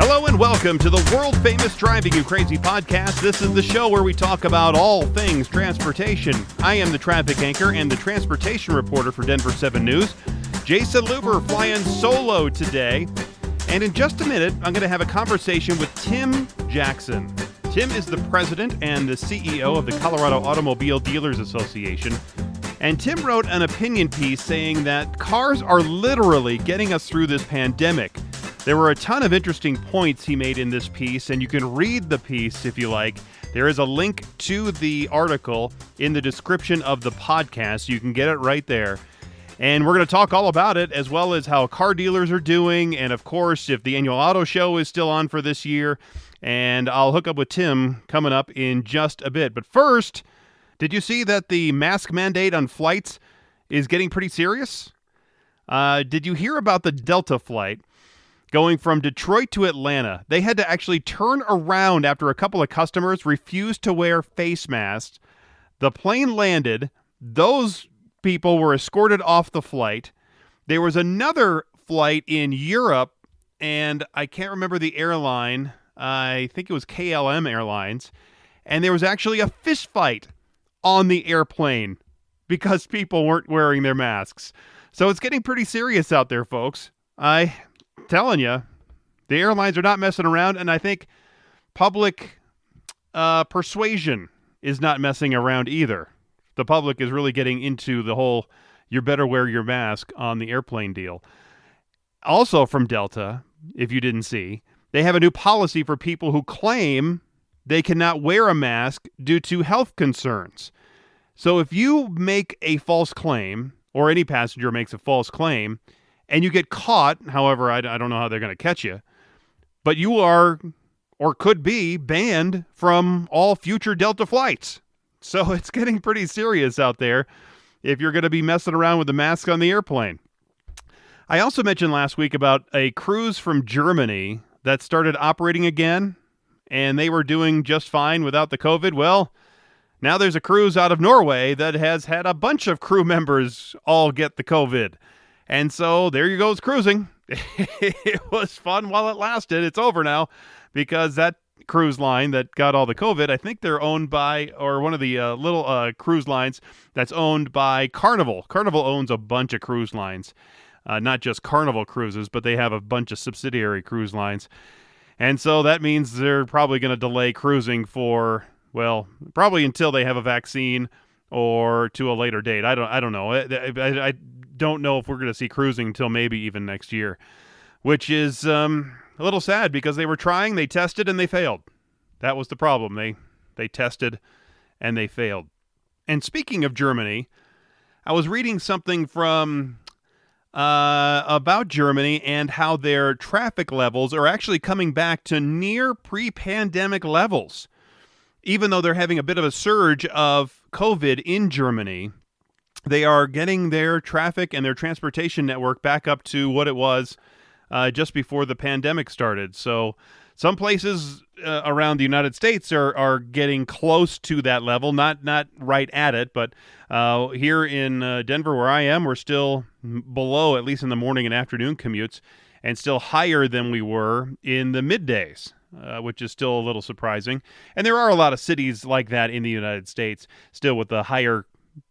Hello and welcome to the world-famous Driving You Crazy podcast. This is the show where we talk about all things transportation. I am the traffic anchor and the transportation reporter for Denver 7 News. Jason Luber flying solo today. And in just a minute, I'm going to have a conversation with Tim Jackson. Tim is the president and the CEO of the Colorado Automobile Dealers Association. And Tim wrote an opinion piece saying that cars are literally getting us through this pandemic. There were a ton of interesting points he made in this piece, and you can read the piece if you like. There is a link to the article in the description of the podcast. You can get it right there. And we're going to talk all about it, as well as how car dealers are doing, and of course, if the annual auto show is still on for this year. And I'll hook up with Tim coming up in just a bit. But first, did you see that the mask mandate on flights is getting pretty serious? Did you hear about the Delta flight going from Detroit to Atlanta? They had to actually turn around after a couple of customers refused to wear face masks. The plane landed. Those people were escorted off the flight. There was another flight in Europe, and I can't remember the airline. I think it was KLM Airlines. And there was actually a fist fight on the airplane because people weren't wearing their masks. So it's getting pretty serious out there, folks. Telling you, the airlines are not messing around, and I think public persuasion is not messing around either. The public is really getting into the whole you better wear your mask on the airplane deal. Also from Delta, if you didn't see, they have a new policy for people who claim they cannot wear a mask due to health concerns. So if you make a false claim, or any passenger makes a false claim, and you get caught, however, I don't know how they're going to catch you, but you are, or could be, banned from all future Delta flights. So it's getting pretty serious out there if you're going to be messing around with the mask on the airplane. I also mentioned last week about a cruise from Germany that started operating again, and they were doing just fine without the COVID. Well, now there's a cruise out of Norway that has had a bunch of crew members all get the COVID. And so there you go, it's cruising. It was fun while it lasted. It's over now because that cruise line that got all the COVID, I think they're owned by, or one of the little cruise lines that's owned by Carnival. Carnival owns a bunch of cruise lines, not just Carnival cruises, but they have a bunch of subsidiary cruise lines. And so that means they're probably going to delay cruising for, well, probably until they have a vaccine or to a later date. I don't know. I don't know if we're going to see cruising until maybe even next year, which is a little sad because they were trying, they tested, and they failed. That was the problem. They tested and they failed. And speaking of Germany, I was reading something from about Germany and how their traffic levels are actually coming back to near pre-pandemic levels. Even though they're having a bit of a surge of COVID in Germany, they are getting their traffic and their transportation network back up to what it was just before the pandemic started. So some places around the United States are getting close to that level, not right at it, but here in Denver where I am, we're still below, at least in the morning and afternoon commutes, and still higher than we were in the middays. Which is still a little surprising. And there are a lot of cities like that in the United States, still with the higher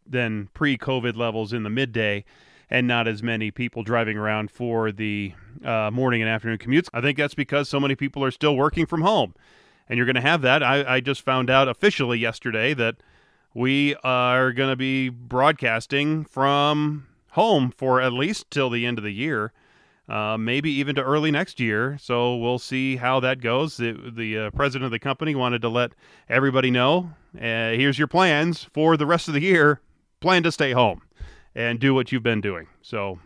than pre-COVID levels in the midday, and not as many people driving around for the morning and afternoon commutes. I think that's because so many people are still working from home. And you're going to have that. I just found out officially yesterday that we are going to be broadcasting from home for at least till the end of the year. Maybe even to early next year. So we'll see how that goes. The president of the company wanted to let everybody know, here's your plans for the rest of the year. Plan to stay home and do what you've been doing. So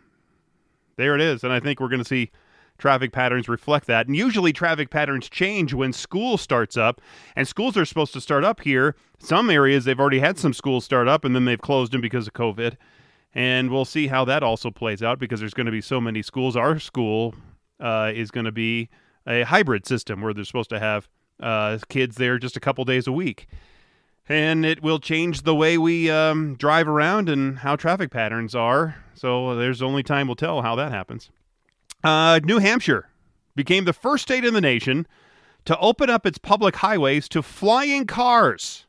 there it is. And I think we're going to see traffic patterns reflect that. And usually traffic patterns change when school starts up. And schools are supposed to start up here. Some areas, they've already had some schools start up, and then they've closed them because of COVID. And we'll see how that also plays out because there's going to be so many schools. Our school is going to be a hybrid system where they're supposed to have kids there just a couple days a week. And it will change the way we drive around and how traffic patterns are. So there's only time will tell how that happens. New Hampshire became the first state in the nation to open up its public highways to flying cars.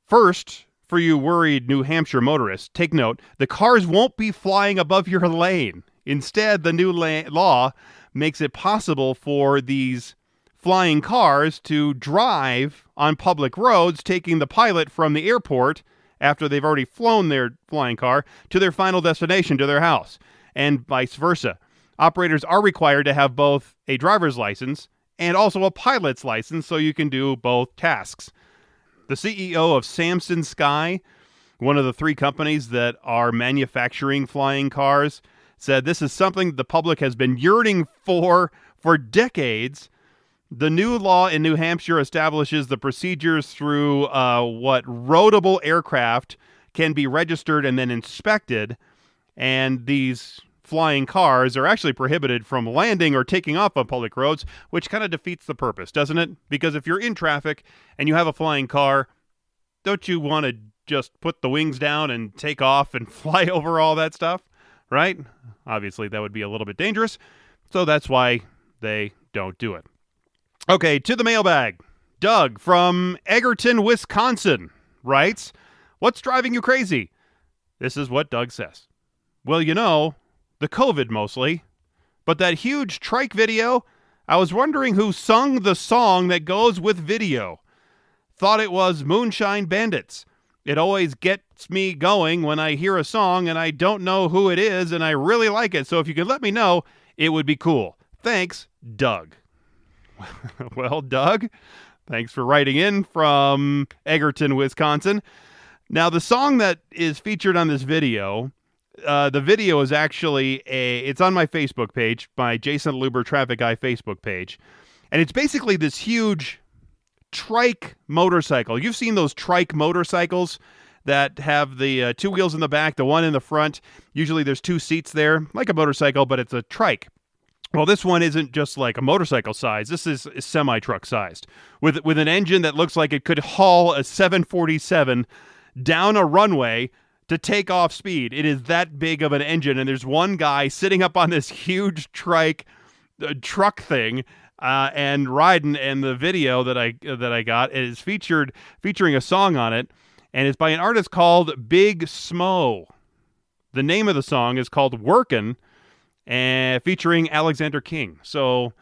First, for you worried New Hampshire motorists, take note, the cars won't be flying above your lane. Instead, the new law makes it possible for these flying cars to drive on public roads, taking the pilot from the airport after they've already flown their flying car to their final destination, to their house, and vice versa. Operators are required to have both a driver's license and also a pilot's license so you can do both tasks. The CEO of Samson Sky, one of the three companies that are manufacturing flying cars, said this is something the public has been yearning for decades. The new law in New Hampshire establishes the procedures through what roadable aircraft can be registered and then inspected, and these flying cars are actually prohibited from landing or taking off on public roads, which kind of defeats the purpose, doesn't it? Because if you're in traffic and you have a flying car, don't you want to just put the wings down and take off and fly over all that stuff, right? Obviously, that would be a little bit dangerous, so that's why they don't do it. Okay, to the mailbag. Doug from Egerton, Wisconsin writes, "What's driving you crazy?" This is what Doug says. "Well, the COVID mostly. But that huge trike video, I was wondering who sung the song that goes with video. Thought it was Moonshine Bandits. It always gets me going when I hear a song and I don't know who it is and I really like it. So if you could let me know, it would be cool. Thanks, Doug." Well, Doug, thanks for writing in from Egerton, Wisconsin. Now, the song that is featured on this video, the video is actually it's on my Facebook page, my Jason Luber Traffic Guy Facebook page. And it's basically this huge trike motorcycle. You've seen those trike motorcycles that have the two wheels in the back, the one in the front. Usually there's two seats there, like a motorcycle, but it's a trike. Well, this one isn't just like a motorcycle size. This is semi-truck sized with an engine that looks like it could haul a 747 down a runway to take off speed. It is that big of an engine, and there's one guy sitting up on this huge trike truck thing and riding. And the video that I got is featuring a song on it, and it's by an artist called Big Smo. The name of the song is called "Workin'," and featuring Alexander King. So,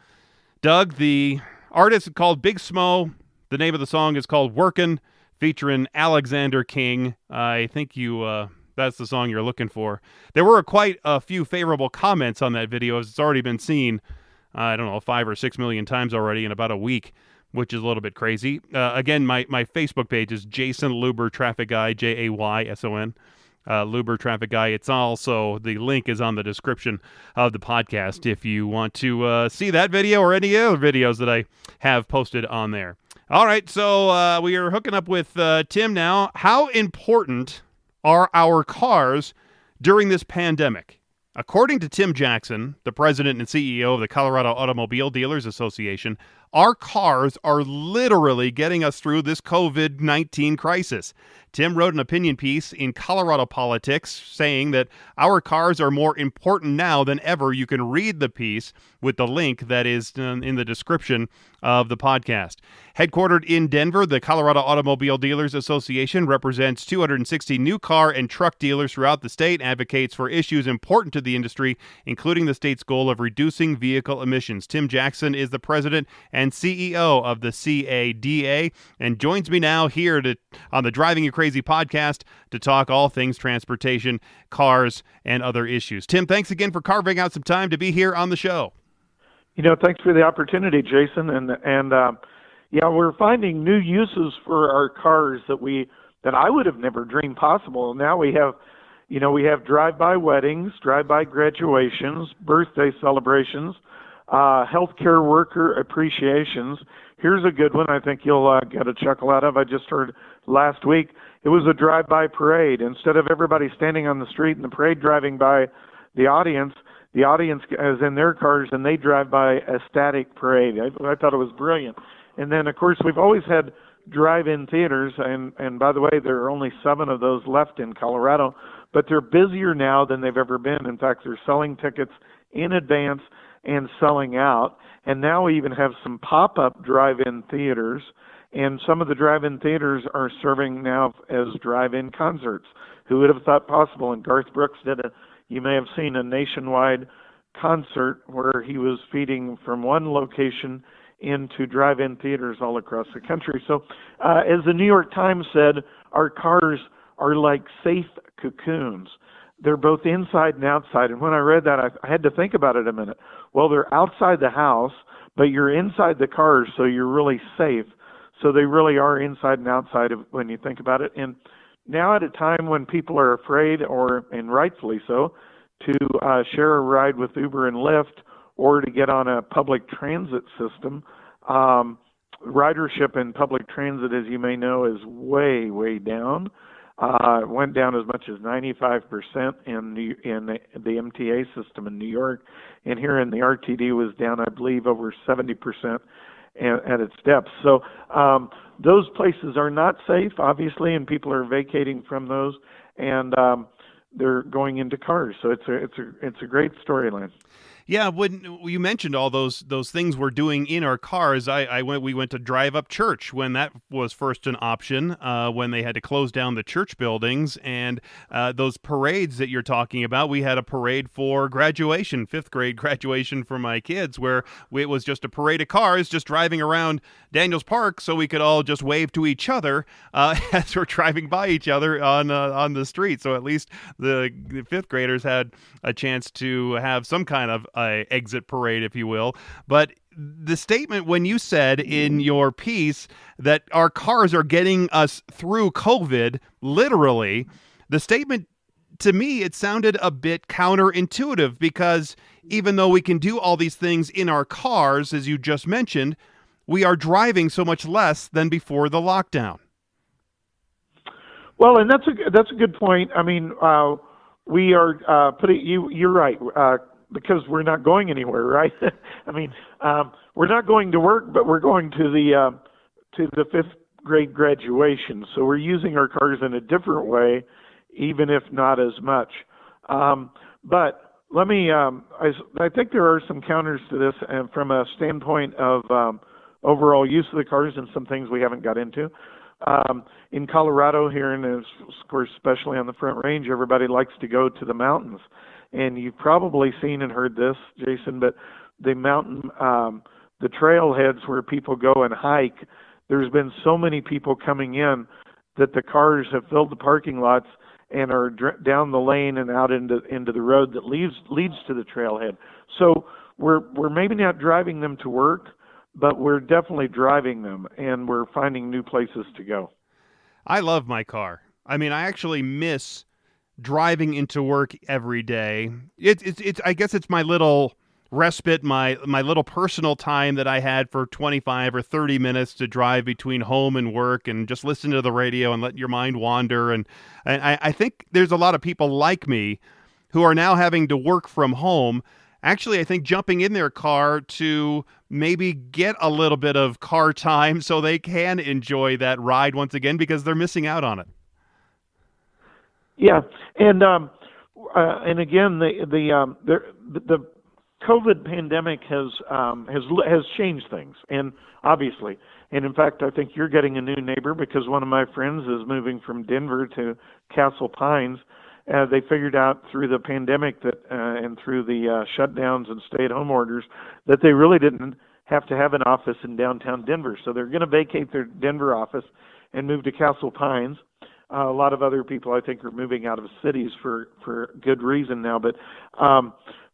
Doug, the artist is called Big Smo. The name of the song is called "Workin'," featuring Alexander King. I think that's the song you're looking for. There were quite a few favorable comments on that video, as it's already been seen, 5 or 6 million times already in about a week, which is a little bit crazy. Again, my Facebook page is Jason Luber Traffic Guy, Jayson. Luber Traffic Guy. It's also, the link is on the description of the podcast if you want to see that video or any other videos that I have posted on there. All right, so we are hooking up with Tim now. How important are our cars during this pandemic? According to Tim Jackson, the president and CEO of the Colorado Automobile Dealers Association, our cars are literally getting us through this COVID-19 crisis. Tim wrote an opinion piece in Colorado Politics saying that our cars are more important now than ever. You can read the piece with the link that is in the description of the podcast. Headquartered in Denver, the Colorado Automobile Dealers Association represents 260 new car and truck dealers throughout the state, advocates for issues important to the industry, including the state's goal of reducing vehicle emissions. Tim Jackson is the president and CEO of the CADA and joins me now here on the Driving You Crazy podcast to talk all things transportation, cars, and other issues. Tim, thanks again for carving out some time to be here on the show. Thanks for the opportunity, Jason. And we're finding new uses for our cars that I would have never dreamed possible. Now we have drive-by weddings, drive-by graduations, birthday celebrations, healthcare worker appreciations. Here's a good one I think you'll get a chuckle out of. I just heard last week it was a drive-by parade. Instead of everybody standing on the street and the parade driving by the audience is in their cars and they drive by a static parade. I thought it was brilliant. And then, of course, we've always had drive-in theaters, and by the way, there are only 7 of those left in Colorado, but they're busier now than they've ever been. In fact, they're selling tickets in advance, and selling out. And now we even have some pop-up drive-in theaters, and some of the drive-in theaters are serving now as drive-in concerts. Who would have thought possible? And Garth Brooks you may have seen a nationwide concert where he was feeding from one location into drive-in theaters all across the country. So as the New York Times said, our cars are like safe cocoons. They're both inside and outside. And when I read that, I had to think about it a minute. Well, they're outside the house, but you're inside the cars, so you're really safe. So they really are inside and outside when you think about it. And now at a time when people are afraid, and rightfully so, to share a ride with Uber and Lyft or to get on a public transit system, ridership in public transit, as you may know, is way, way down. It went down as much as 95% in the MTA system in New York, and here in the RTD was down, I believe, over 70% at its depths. So those places are not safe, obviously, and people are vacating from those, and they're going into cars. So it's a great storyline. Yeah, when you mentioned all those things we're doing in our cars, we went to drive up church when that was first an option, when they had to close down the church buildings, and those parades that you're talking about. We had a parade for graduation, 5th grade graduation for my kids, where it was just a parade of cars just driving around Daniels Park, so we could all just wave to each other as we're driving by each other on the street. So at least the 5th graders had a chance to have some kind of exit parade, if you will. But the statement when you said in your piece that our cars are getting us through COVID, literally, the statement, to me, it sounded a bit counterintuitive, because even though we can do all these things in our cars, as you just mentioned, we are driving so much less than before the lockdown. Well, and that's a good point. I mean, we are you're right. Because we're not going anywhere, right? I mean, we're not going to work, but we're going to the 5th grade graduation. So we're using our cars in a different way, even if not as much. But let me, I think there are some counters to this, and from a standpoint of overall use of the cars and some things we haven't got into. In Colorado here, and of course, especially on the Front Range, everybody likes to go to the mountains. And you've probably seen and heard this, Jason, but the mountain, the trailheads where people go and hike, there's been so many people coming in that the cars have filled the parking lots and are down the lane and out into the road that leads to the trailhead. So we're maybe not driving them to work, but we're definitely driving them, and we're finding new places to go. I love my car. I mean, I actually miss driving into work every day. It's I guess it's my little respite, my little personal time that I had for 25 or 30 minutes to drive between home and work and just listen to the radio and let your mind wander. And I think there's a lot of people like me who are now having to work from home. Actually, I think jumping in their car to maybe get a little bit of car time so they can enjoy that ride once again, because they're missing out on it. Yeah, and again, the COVID pandemic has changed things, and obviously, and in fact, I think you're getting a new neighbor because one of my friends is moving from Denver to Castle Pines. They figured out through the pandemic that and through the shutdowns and stay-at-home orders that they really didn't have to have an office in downtown Denver, so they're going to vacate their Denver office and move to Castle Pines. A lot of other people, I think, are moving out of cities for good reason now. But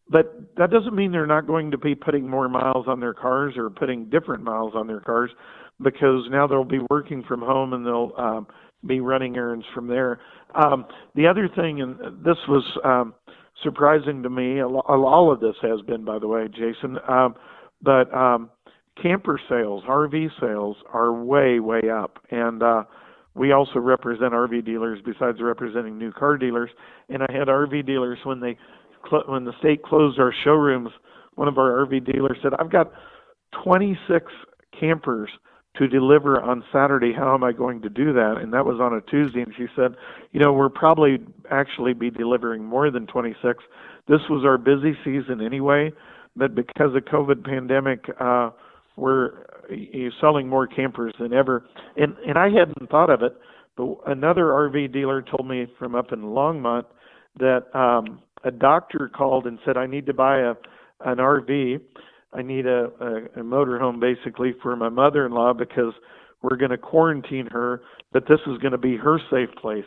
that doesn't mean they're not going to be putting more miles on their cars or putting different miles on their cars, because now they'll be working from home and they'll be running errands from there. The other thing, and this was surprising to me, all of this has been, by the way, Jason, but camper sales, RV sales are way, way up. And we also represent RV dealers besides representing new car dealers. And I had RV dealers when the state closed our showrooms. One of our RV dealers said, "I've got 26 campers to deliver on Saturday. How am I going to do that?" And that was on a Tuesday. And she said, "We'll probably actually be delivering more than 26. This was our busy season anyway, but because of COVID pandemic, we're selling more campers than ever. And I hadn't thought of it, but another RV dealer told me from up in Longmont that a doctor called and said, I need to buy an RV. I need a motorhome basically for my mother-in-law because we're going to quarantine her, but this is going to be her safe place.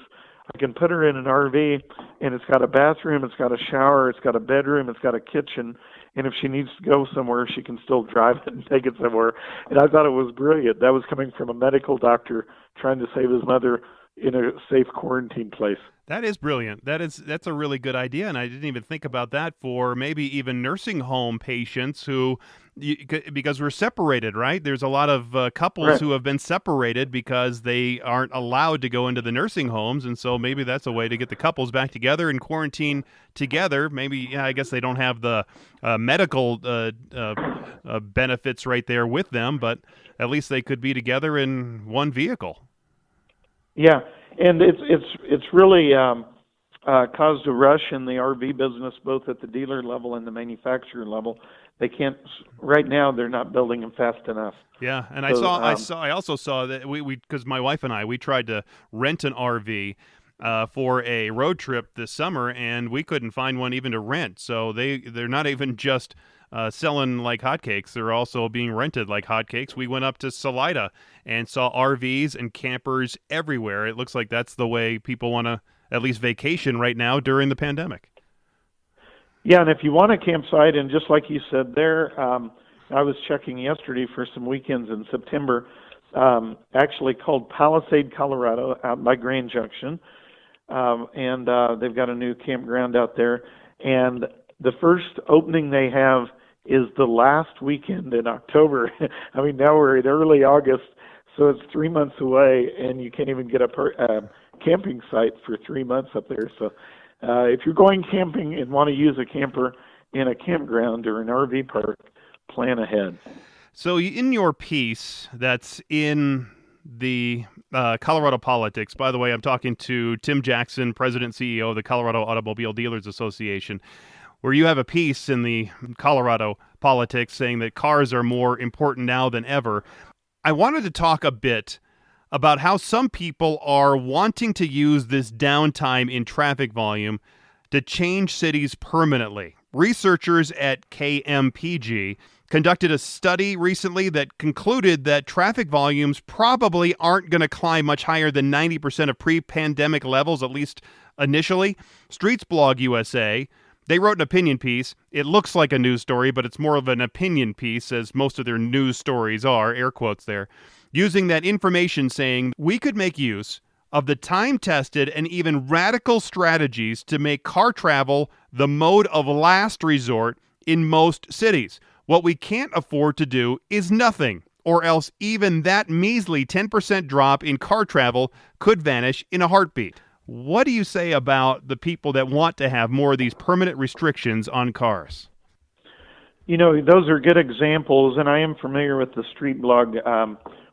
I can put her in an RV, and it's got a bathroom, it's got a shower, it's got a bedroom, it's got a kitchen, and if she needs to go somewhere, she can still drive it and take it somewhere. And I thought it was brilliant. That was coming from a medical doctor trying to save his mother in a safe quarantine place. That is brilliant. That's a really good idea, and I didn't even think about that for maybe even nursing home patients who, because we're separated, right? There's a lot of couples Right. who have been separated because they aren't allowed to go into the nursing homes, and so maybe that's a way to get the couples back together and quarantine together. Maybe, I guess they don't have the medical benefits right there with them, but at least they could be together in one vehicle. Yeah, and it's really caused a rush in the RV business, both at the dealer level and the manufacturer level. They can't right now. They're not building them fast enough. Yeah, and So, I also saw that we because my wife and I, we tried to rent an RV for a road trip this summer, and we couldn't find one even to rent. So they're not even just selling like hotcakes; they're also being rented like hotcakes. We went up to Salida and saw RVs and campers everywhere. It looks like that's the way people want to at least vacation right now during the pandemic. yeah, and if you want a campsite, and just like you said there, I was checking yesterday for some weekends in September. Actually called Palisade, Colorado, out by Grand Junction, and they've got a new campground out there. And the first opening they have is the last weekend in October. I mean, now we're in early August, so it's 3 months away, and you can't even get a camping site for 3 months up there. So if you're going camping and want to use a camper in a campground or an RV park, plan ahead. So in your piece that's in the Colorado Politics, by the way, I'm talking to Tim Jackson, President and CEO of the Colorado Automobile Dealers Association, where you have a piece in the Colorado Politics saying that cars are more important now than ever. I wanted to talk a bit about how some people are wanting to use this downtime in traffic volume to change cities permanently. Researchers at KMPG conducted a study recently that concluded that traffic volumes probably aren't going to climb much higher than 90% of pre-pandemic levels, at least initially. Streets Blog USA, they wrote an opinion piece. It looks like a news story, but it's more of an opinion piece, as most of their news stories are, air quotes there, using that information saying we could make use of the time-tested and even radical strategies to make car travel the mode of last resort in most cities. What we can't afford to do is nothing, or else even that measly 10% drop in car travel could vanish in a heartbeat. What do you say about the people that want to have more of these permanent restrictions on cars? You know, those are good examples, and I am familiar with the Street Blog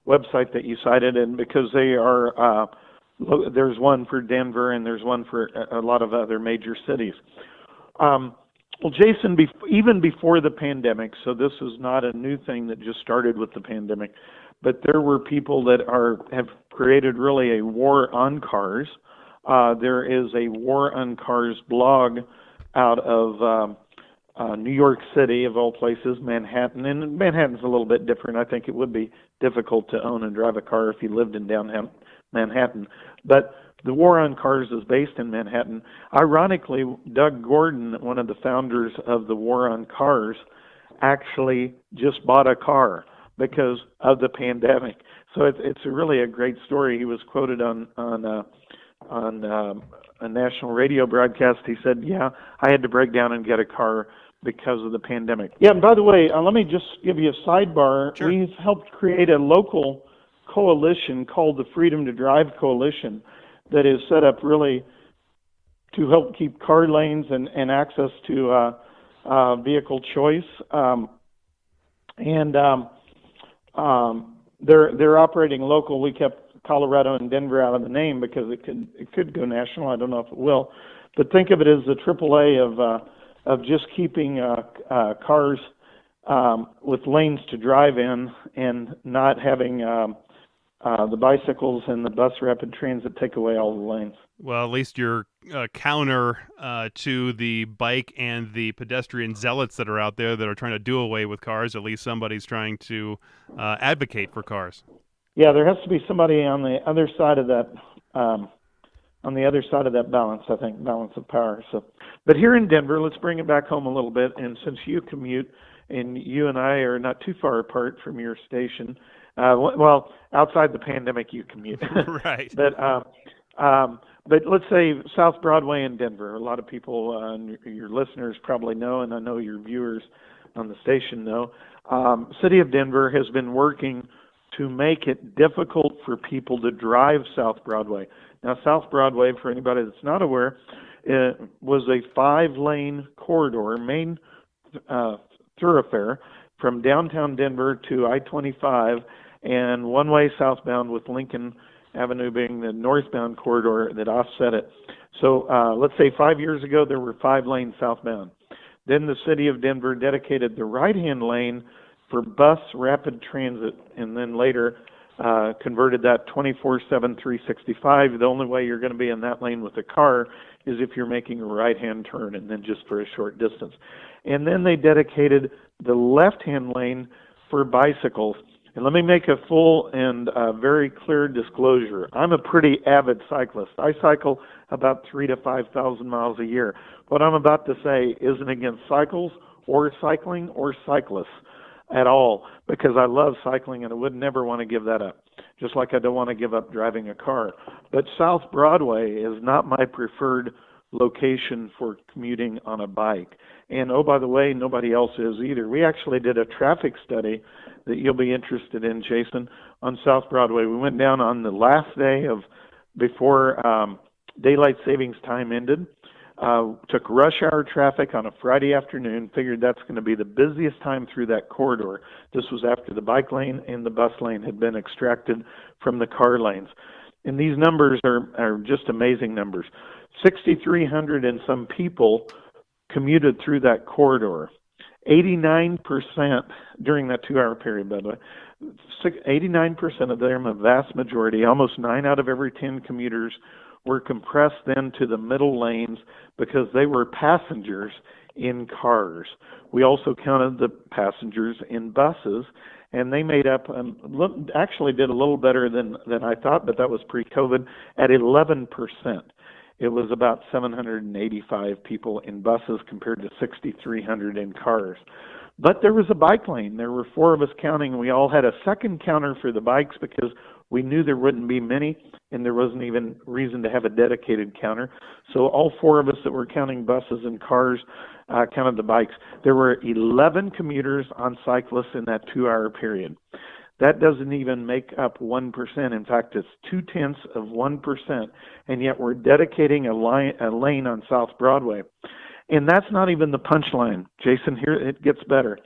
website that you cited, and because they are, there's one for Denver and there's one for a lot of other major cities. Well, Jason, even before the pandemic, so this is not a new thing that just started with the pandemic, but there were people that have created really a war on cars. There is a War on Cars blog out of New York City, of all places, Manhattan. And Manhattan's a little bit different. I think it would be difficult to own and drive a car if you lived in downtown Manhattan. But the War on Cars is based in Manhattan. Ironically, Doug Gordon, one of the founders of the War on Cars, actually just bought a car because of the pandemic. So it's really a great story. He was quoted on a national radio broadcast. He said, "Yeah, I had to break down and get a car because of the pandemic." Yeah, and by the way, let me just give you a sidebar. Sure. We've helped create a local coalition called the Freedom to Drive Coalition that is set up really to help keep car lanes and access to vehicle choice. They're operating local. We kept Colorado and Denver out of the name because it could go national. I don't know if it will, but think of it as the AAA of just keeping cars with lanes to drive in and not having the bicycles and the bus rapid transit take away all the lanes. Well, at least you're counter to the bike and the pedestrian zealots that are out there that are trying to do away with cars. At least somebody's trying to advocate for cars. Yeah, there has to be somebody on the other side of that balance, I think, balance of power. So, but here in Denver, let's bring it back home a little bit. And since you commute, and you and I are not too far apart from your station, well, outside the pandemic, you commute. Right. But let's say South Broadway in Denver. A lot of people, your listeners probably know, and I know your viewers on the station know. City of Denver has been working to make it difficult for people to drive South Broadway. Now, South Broadway, for anybody that's not aware, was a 5-lane corridor, main thoroughfare from downtown Denver to I-25, and one-way southbound with Lincoln Avenue being the northbound corridor that offset it. So let's say 5 years ago there were 5 lanes southbound. Then the city of Denver dedicated the right-hand lane for bus rapid transit, and then later converted that 24/7, 365. The only way you're going to be in that lane with a car is if you're making a right-hand turn, and then just for a short distance. And then they dedicated the left-hand lane for bicycles. And let me make a full and very clear disclosure. I'm a pretty avid cyclist. I cycle about 3,000 to 5,000 miles a year. What I'm about to say isn't against cycles or cycling or cyclists at all, because I love cycling and I would never want to give that up, just like I don't want to give up driving a car. But South Broadway is not my preferred location for commuting on a bike. And oh, by the way, nobody else is either. We actually did a traffic study that you'll be interested in, Jason, on South Broadway. We went down on the last day of before daylight savings time ended, took rush hour traffic on a Friday afternoon, figured that's going to be the busiest time through that corridor. This was after the bike lane and the bus lane had been extracted from the car lanes. And these numbers are just amazing numbers. 6,300 and some people commuted through that corridor. 89% during that 2-hour period, by the way. 89% of them, a vast majority, almost 9 out of every 10 commuters, were compressed then to the middle lanes because they were passengers in cars. We also counted the passengers in buses, and they made up, actually did a little better than I thought, but that was pre-COVID, at 11%. It was about 785 people in buses compared to 6,300 in cars. But there was a bike lane. There were 4 of us counting. We all had a second counter for the bikes because we knew there wouldn't be many, and there wasn't even reason to have a dedicated counter. So all 4 of us that were counting buses and cars counted the bikes. There were 11 commuters on cyclists in that 2-hour period. That doesn't even make up 1%. In fact, it's 0.2%, and yet we're dedicating a lane on South Broadway. And that's not even the punchline. Jason, here it gets better.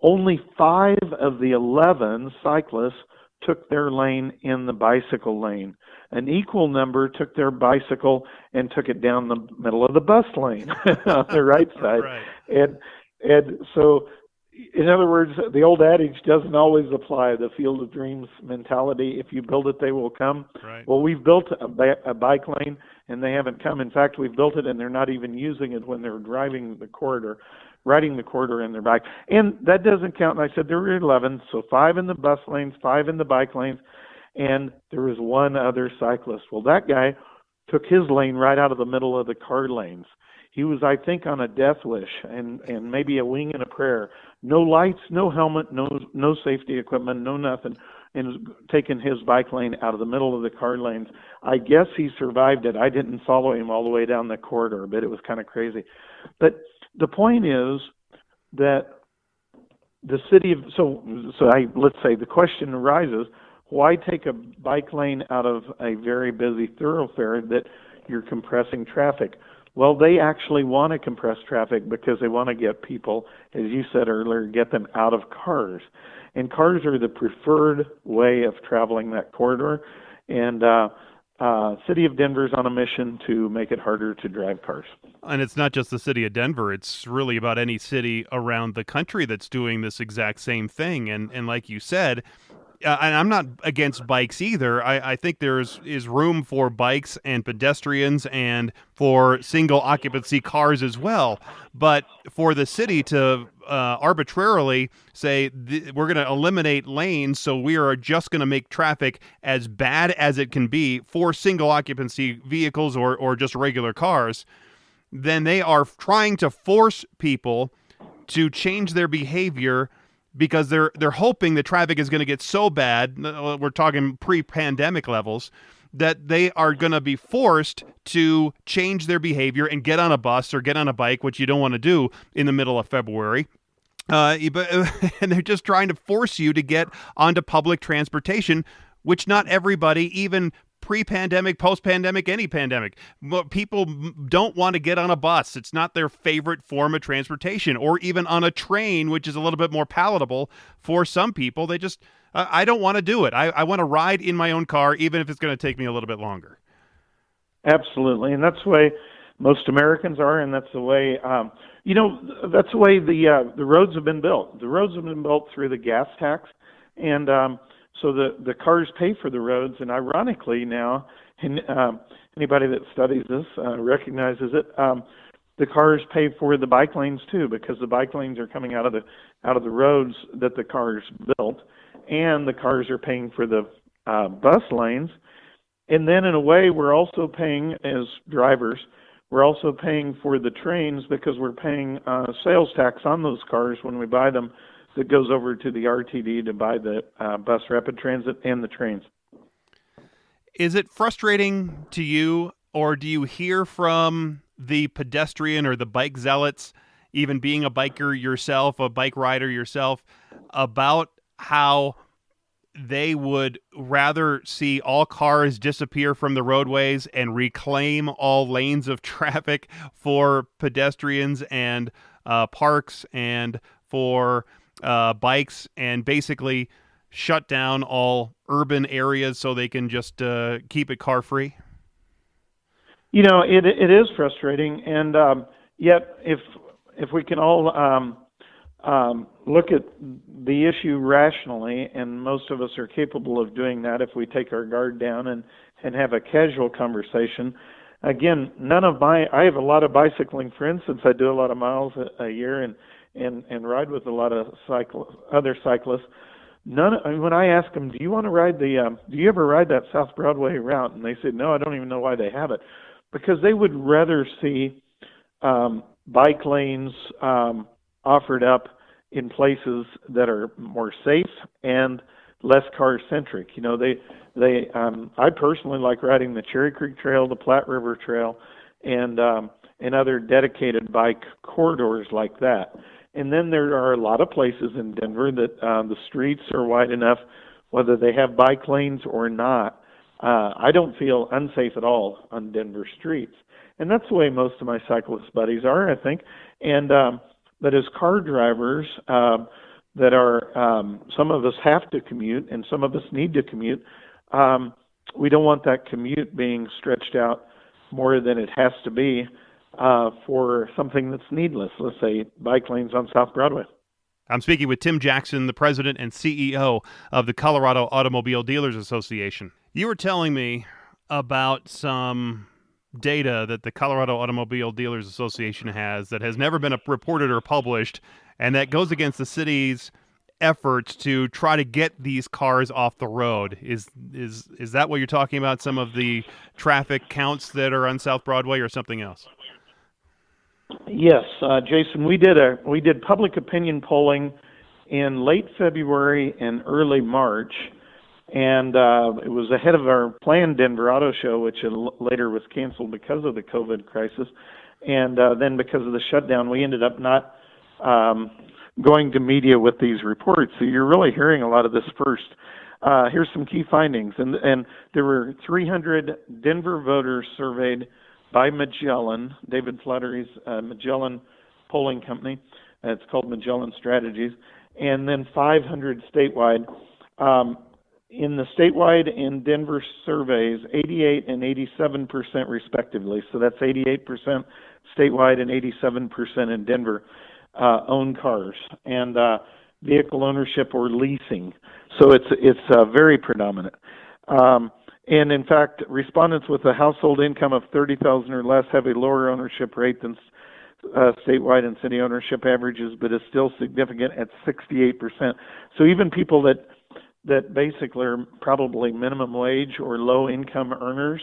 Only 5 of the 11 cyclists took their lane in the bicycle lane. An equal number took their bicycle and took it down the middle of the bus lane on the right side. Right. And so, in other words, the old adage doesn't always apply, the field of dreams mentality. If you build it, they will come. Right. Well, we've built a bike lane, and they haven't come. In fact, we've built it, and they're not even using it when they're riding the corridor in their bike. And that doesn't count. And I said there were 11, so 5 in the bus lanes, 5 in the bike lanes, and there was 1 other cyclist. Well, that guy took his lane right out of the middle of the car lanes. He was, I think, on a death wish and maybe a wing and a prayer. No lights, no helmet, no safety equipment, no nothing, and taking his bike lane out of the middle of the car lanes. I guess he survived it. I didn't follow him all the way down the corridor, but it was kind of crazy. But the point is that the city of let's say the question arises: why take a bike lane out of a very busy thoroughfare that you're compressing traffic? Well, they actually want to compress traffic because they want to get people, as you said earlier, get them out of cars. And cars are the preferred way of traveling that corridor. And City of Denver's on a mission to make it harder to drive cars. And it's not just the city of Denver. It's really about any city around the country that's doing this exact same thing. And like you said, and I'm not against bikes either. I think is room for bikes and pedestrians and for single occupancy cars as well. But for the city to arbitrarily say we're going to eliminate lanes, so we are just going to make traffic as bad as it can be for single occupancy vehicles or just regular cars, then they are trying to force people to change their behavior because they're hoping the traffic is going to get so bad, we're talking pre-pandemic levels, that they are going to be forced to change their behavior and get on a bus or get on a bike, which you don't want to do in the middle of February. And they're just trying to force you to get onto public transportation, which not everybody, even pre-pandemic, post-pandemic, any pandemic, people don't want to get on a bus. It's not their favorite form of transportation, or even on a train, which is a little bit more palatable for some people. They just, I don't want to do it. I want to ride in my own car, even if it's going to take me a little bit longer. Absolutely, and that's the way most Americans are, and that's the way, that's the way the roads have been built. The roads have been built through the gas tax, and so the cars pay for the roads, and ironically now, anybody that studies this recognizes it. The cars pay for the bike lanes too, because the bike lanes are coming out of the roads that the cars built, and the cars are paying for the bus lanes. And then in a way, we're also paying as drivers. We're also paying for the trains because we're paying sales tax on those cars when we buy them. That goes over to the RTD to buy the bus rapid transit and the trains. Is it frustrating to you, or do you hear from the pedestrian or the bike zealots, even being a biker yourself, a bike rider yourself, about how they would rather see all cars disappear from the roadways and reclaim all lanes of traffic for pedestrians and parks and for bikes, and basically shut down all urban areas so they can just keep it car free? It is frustrating, and yet if we can all look at the issue rationally, and most of us are capable of doing that if we take our guard down and have a casual conversation. Again, I have a lot of bicycling friends since I do a lot of miles a year and ride with a lot of other cyclists. When I ask them, do you want to ride do you ever ride that South Broadway route? And they say, no, I don't even know why they have it. Because they would rather see bike lanes offered up in places that are more safe and less car-centric. I personally like riding the Cherry Creek Trail, the Platte River Trail, and other dedicated bike corridors like that. And then there are a lot of places in Denver that the streets are wide enough, whether they have bike lanes or not. I don't feel unsafe at all on Denver streets. And that's the way most of my cyclist buddies are, I think. And but as car drivers that are, some of us have to commute and some of us need to commute, we don't want that commute being stretched out more than it has to be for something that's needless, let's say bike lanes on South Broadway. I'm speaking with Tim Jackson, the president and CEO of the Colorado Automobile Dealers Association. You were telling me about some data that the Colorado Automobile Dealers Association has that has never been reported or published, and that goes against the city's efforts to try to get these cars off the road. Is that what you're talking about? Some of the traffic counts that are on South Broadway, or something else? Yes, Jason, we did public opinion polling in late February and early March, and it was ahead of our planned Denver Auto Show, which later was canceled because of the COVID crisis, and then because of the shutdown, we ended up not going to media with these reports. So you're really hearing a lot of this first. Here's some key findings, and there were 300 Denver voters surveyed by Magellan, David Flattery's Magellan polling company. It's called Magellan Strategies, and then 500 statewide. in the statewide and Denver surveys, 88 and 87% respectively. So that's 88% statewide and 87% in Denver own cars and vehicle ownership or leasing. So it's very predominant. And in fact, respondents with a household income of $30,000 or less have a lower ownership rate than statewide and city ownership averages, but is still significant at 68%. So even people that basically are probably minimum wage or low income earners,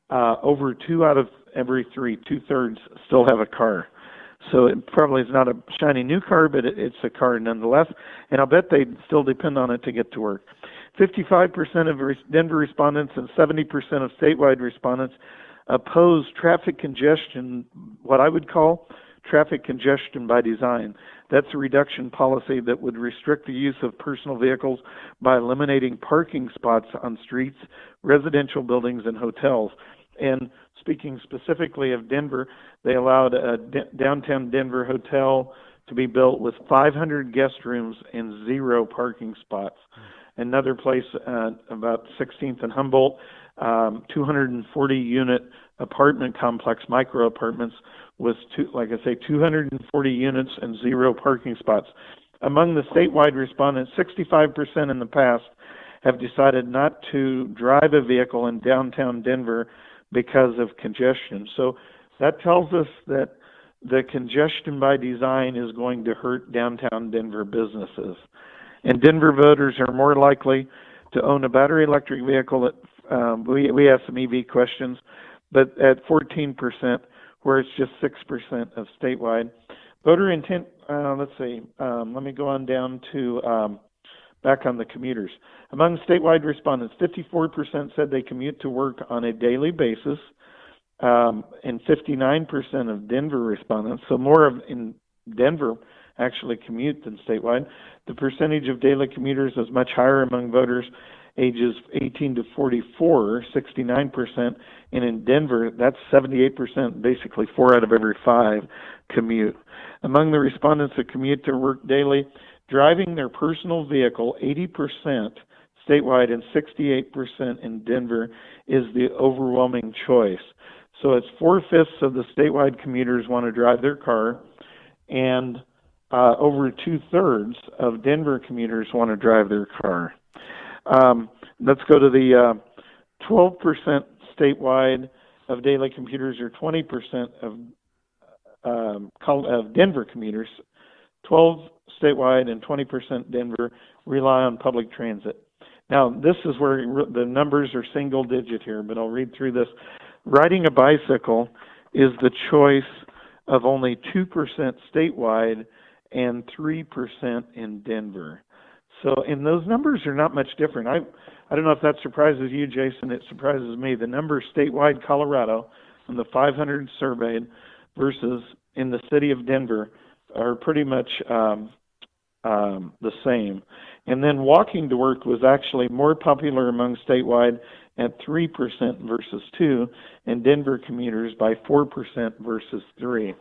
over 2 out of every 3, 2/3, still have a car. So it probably is not a shiny new car, but it's a car nonetheless. And I'll bet they still depend on it to get to work. 55% of Denver respondents and 70% of statewide respondents oppose traffic congestion, what I would call traffic congestion by design. That's a reduction policy that would restrict the use of personal vehicles by eliminating parking spots on streets, residential buildings, and hotels. And speaking specifically of Denver, they allowed a downtown Denver hotel to be built with 500 guest rooms and 0 parking spots. Another place, about 16th and Humboldt, 240-unit apartment complex, micro apartments, with 240 units and 0 parking spots. Among the statewide respondents, 65% in the past have decided not to drive a vehicle in downtown Denver because of congestion. So that tells us that the congestion by design is going to hurt downtown Denver businesses. And Denver voters are more likely to own a battery electric vehicle. We asked some EV questions, but at 14%, where it's just 6% of statewide. Voter intent, let me go on down to back on the commuters. Among statewide respondents, 54% said they commute to work on a daily basis, and 59% of Denver respondents, so more in Denver actually commute than statewide. The percentage of daily commuters is much higher among voters ages 18 to 44, 69%, and in Denver, that's 78%, basically 4 out of every 5 commute. Among the respondents that commute to work daily, driving their personal vehicle, 80% statewide and 68% in Denver, is the overwhelming choice. So it's 4/5 of the statewide commuters want to drive their car, and over 2/3 of Denver commuters want to drive their car. Let's go to the 12% statewide of daily commuters, or 20% of Denver commuters, 12 statewide and 20% Denver, rely on public transit. Now, this is where the numbers are single digit here, but I'll read through this. Riding a bicycle is the choice of only 2% statewide and 3% in Denver. So, and those numbers are not much different. I don't know if that surprises you, Jason. It surprises me. The numbers statewide, Colorado, on the 500 surveyed versus in the city of Denver are pretty much the same. And then walking to work was actually more popular among statewide at 3% versus 2%, and Denver commuters by 4% versus 3%.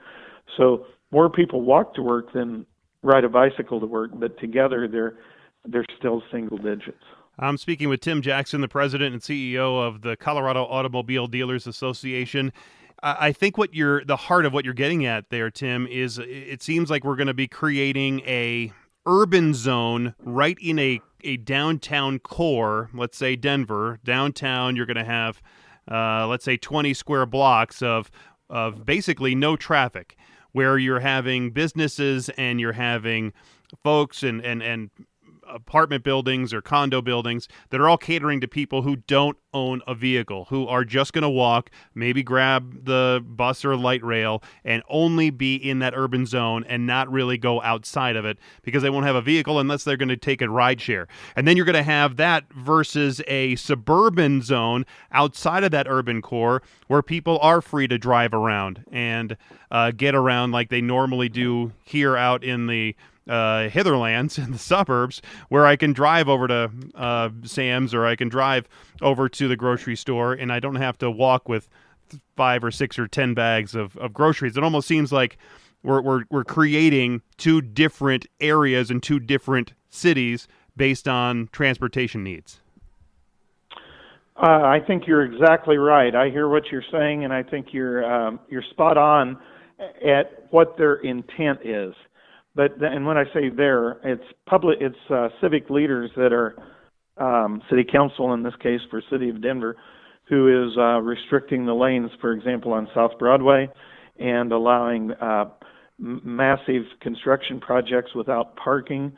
So more people walk to work than ride a bicycle to work, but together they're still single digits. I'm speaking with Tim Jackson, the president and CEO of the Colorado Automobile Dealers Association. I think the heart of what you're getting at there, Tim, is it seems like we're going to be creating a urban zone right in a downtown core. Let's say Denver downtown. You're going to have, let's say, 20 square blocks of basically no traffic, where you're having businesses and you're having folks and apartment buildings or condo buildings that are all catering to people who don't own a vehicle, who are just going to walk, maybe grab the bus or light rail, and only be in that urban zone and not really go outside of it because they won't have a vehicle unless they're going to take a ride share. And then you're going to have that versus a suburban zone outside of that urban core where people are free to drive around and get around like they normally do here out in the hitherlands in the suburbs, where I can drive over to Sam's or I can drive over to the grocery store and I don't have to walk with 5 or 6 or 10 bags of groceries. It almost seems like we're creating 2 different areas and 2 different cities based on transportation needs. I think you're exactly right. I hear what you're saying, and I think you're spot on at what their intent is. And when I say it's civic leaders that are city council in this case for City of Denver, who is restricting the lanes, for example, on South Broadway, and allowing massive construction projects without parking,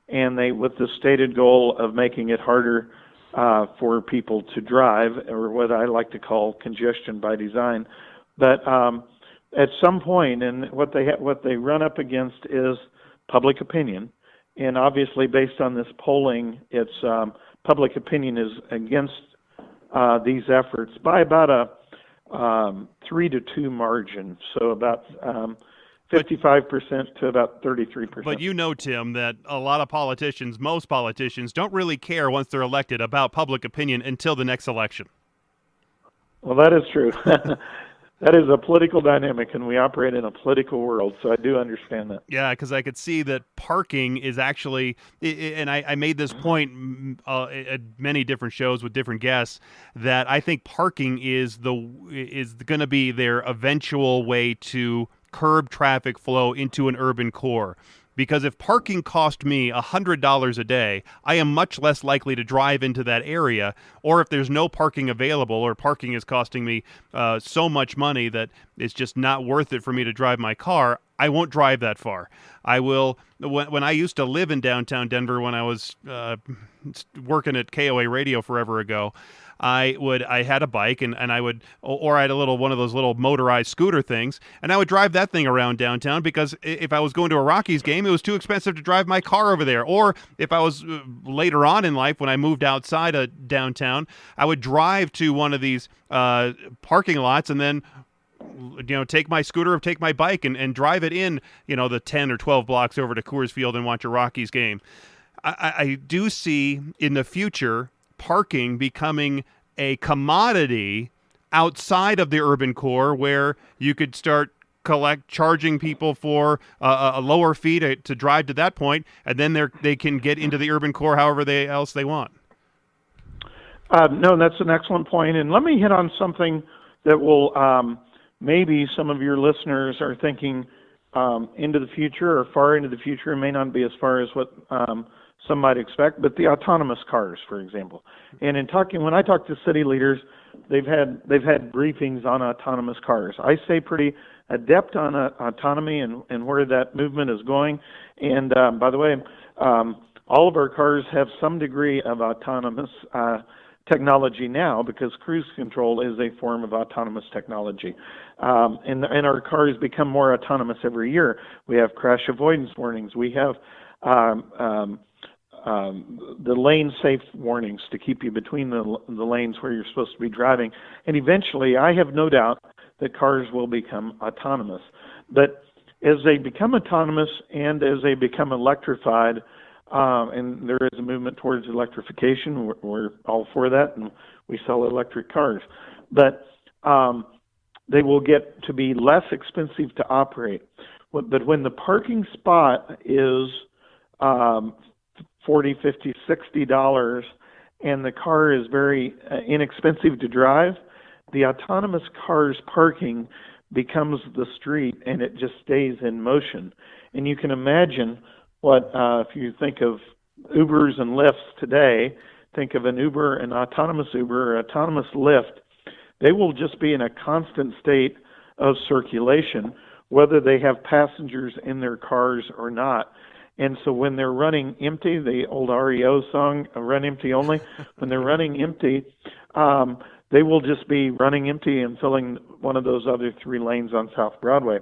and with the stated goal of making it harder for people to drive, or what I like to call congestion by design. But at some point, and what they run up against is public opinion, and obviously based on this polling, it's public opinion is against these efforts by about a 3-2 margin, so about 55% to about 33%. But you know, Tim, that a lot of politicians, most politicians, don't really care once they're elected about public opinion until the next election. Well, that is true. That is a political dynamic, and we operate in a political world, so I do understand that. Yeah, because I could see that parking is actually, and I made this point at many different shows with different guests, that I think parking is going to be their eventual way to curb traffic flow into an urban core. Because if parking cost me $100 a day, I am much less likely to drive into that area. Or if there's no parking available, or parking is costing me so much money that it's just not worth it for me to drive my car, I won't drive that far. I will. When I used to live in downtown Denver, when I was working at KOA Radio forever ago, I had a bike and I would, or I had one of those little motorized scooter things, and I would drive that thing around downtown, because if I was going to a Rockies game, it was too expensive to drive my car over there. Or if I was later on in life, when I moved outside of downtown, I would drive to one of these parking lots and then take my scooter or take my bike and drive it in, the 10 or 12 blocks over to Coors Field and watch a Rockies game. I do see in the future parking becoming a commodity outside of the urban core, where you could start charging people for a lower fee to drive to that point, and then they can get into the urban core however else they want. No, that's an excellent point, and let me hit on something that will maybe some of your listeners are thinking into the future, or far into the future. It may not be as far as what some might expect, but the autonomous cars, for example. And when I talk to city leaders, they've had briefings on autonomous cars. I stay pretty adept on autonomy and where that movement is going. And by the way, all of our cars have some degree of autonomous technology now, because cruise control is a form of autonomous technology. And our cars become more autonomous every year. We have crash avoidance warnings. We have the lane safe warnings to keep you between the lanes where you're supposed to be driving. And eventually, I have no doubt that cars will become autonomous. But as they become autonomous and as they become electrified, and there is a movement towards electrification, we're all for that, and we sell electric cars. But they will get to be less expensive to operate. But when the parking spot is $40, $50, $60, and the car is very inexpensive to drive, the autonomous car's parking becomes the street, and it just stays in motion. And you can imagine what, if you think of Ubers and Lyfts today, think of an Uber, an autonomous Uber, or autonomous Lyft, they will just be in a constant state of circulation, whether they have passengers in their cars or not. And so when they're running empty, the old REO song, Run Empty Only, when they're running empty, they will just be running empty and filling one of those other 3 lanes on South Broadway.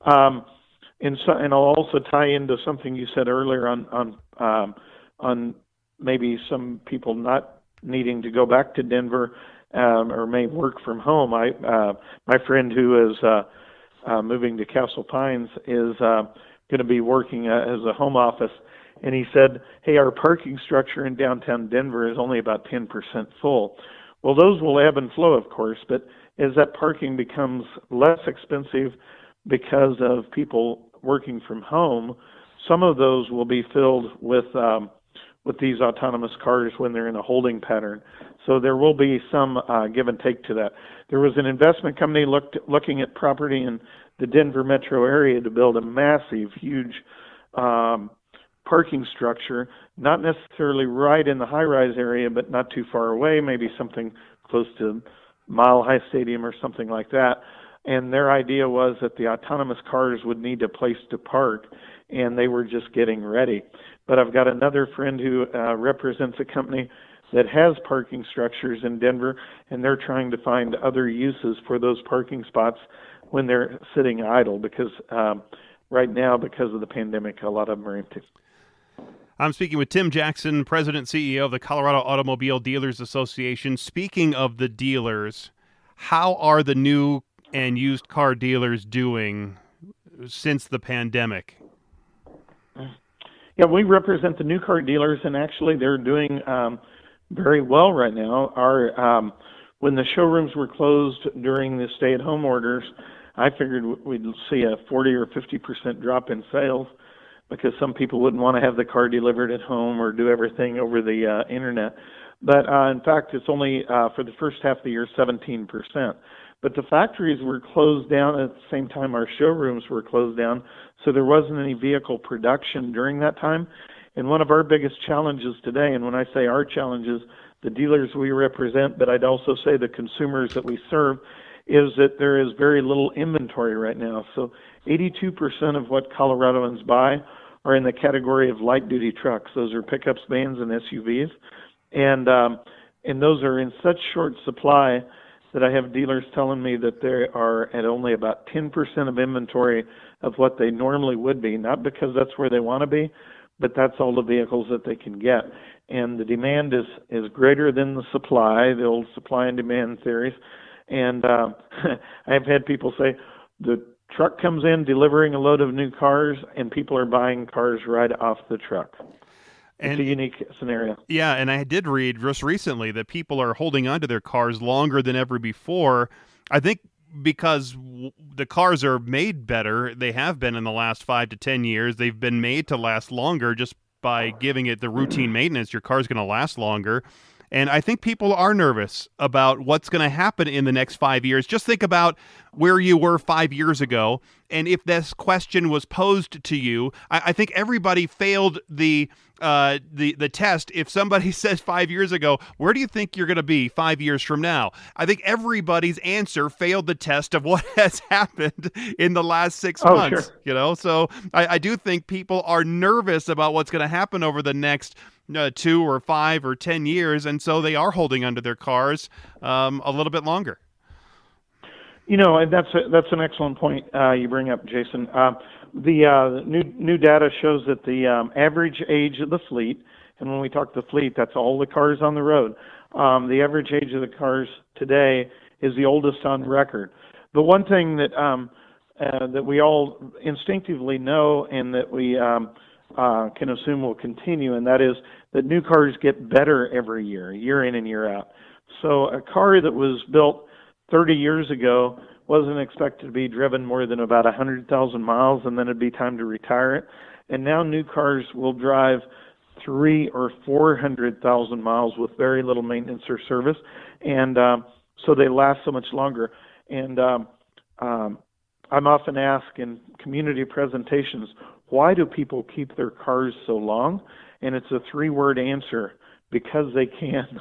And I'll also tie into something you said earlier on maybe some people not needing to go back to Denver or may work from home. My friend who is moving to Castle Pines is going to be working as a home office, and he said, hey, our parking structure in downtown Denver is only about 10% full. Well, those will ebb and flow, of course, but as that parking becomes less expensive because of people working from home, some of those will be filled with with these autonomous cars when they're in a holding pattern. So there will be some give and take to that. There was an investment company looking at property in the Denver metro area to build a massive, huge parking structure, not necessarily right in the high-rise area, but not too far away, maybe something close to Mile High Stadium or something like that. And their idea was that the autonomous cars would need a place to park, and they were just getting ready. But I've got another friend who represents a company that has parking structures in Denver, and they're trying to find other uses for those parking spots when they're sitting idle, because right now, because of the pandemic, a lot of them are empty. I'm speaking with Tim Jackson, President and CEO of the Colorado Automobile Dealers Association. Speaking of the dealers, how are the new and used car dealers doing since the pandemic? Yeah, we represent the new car dealers, and actually they're doing very well right now. Our when the showrooms were closed during the stay-at-home orders, I figured we'd see a 40 or 50% drop in sales, because some people wouldn't want to have the car delivered at home or do everything over the internet. But in fact, it's only for the first half of the year, 17%. But the factories were closed down at the same time our showrooms were closed down, so there wasn't any vehicle production during that time. And one of our biggest challenges today, and when I say our challenges, the dealers we represent, but I'd also say the consumers that we serve, is that there is very little inventory right now. So 82% of what Coloradoans buy are in the category of light-duty trucks. Those are pickups, vans, and SUVs. And those are in such short supply that I have dealers telling me that they are at only about 10% of inventory of what they normally would be, not because that's where they want to be, but that's all the vehicles that they can get. And the demand is greater than the supply, the old supply and demand theories. And I've had people say the truck comes in delivering a load of new cars, and people are buying cars right off the truck. It's a unique scenario. Yeah, and I did read just recently that people are holding onto their cars longer than ever before. I think because the cars are made better. They have been in the last 5 to 10 years. They've been made to last longer just by giving it the routine maintenance. Your car's going to last longer. And I think people are nervous about what's going to happen in the next 5 years. Just think about where you were 5 years ago. And if this question was posed to you, I think everybody failed the test. If somebody says 5 years ago, where do you think you're going to be 5 years from now? I think everybody's answer failed the test of what has happened in the last 6 months. Sure. You know, so I do think people are nervous about what's going to happen over the next 2 or 5 or 10 years, and so they are holding onto their cars a little bit longer. You know, and that's an excellent point you bring up, Jason. The new data shows that the average age of the fleet, and when we talk the fleet, that's all the cars on the road. The average age of the cars today is the oldest on record. The one thing that that we all instinctively know, and that we can assume will continue, and that is that new cars get better every year in and year out. So a car that was built 30 years ago wasn't expected to be driven more than about 100,000 miles, and then it'd be time to retire it. And now new cars will drive 300,000 or 400,000 miles with very little maintenance or service, and so they last so much longer. And I'm often asked in community presentations, why do people keep their cars so long? And it's a 3-word answer: because they can.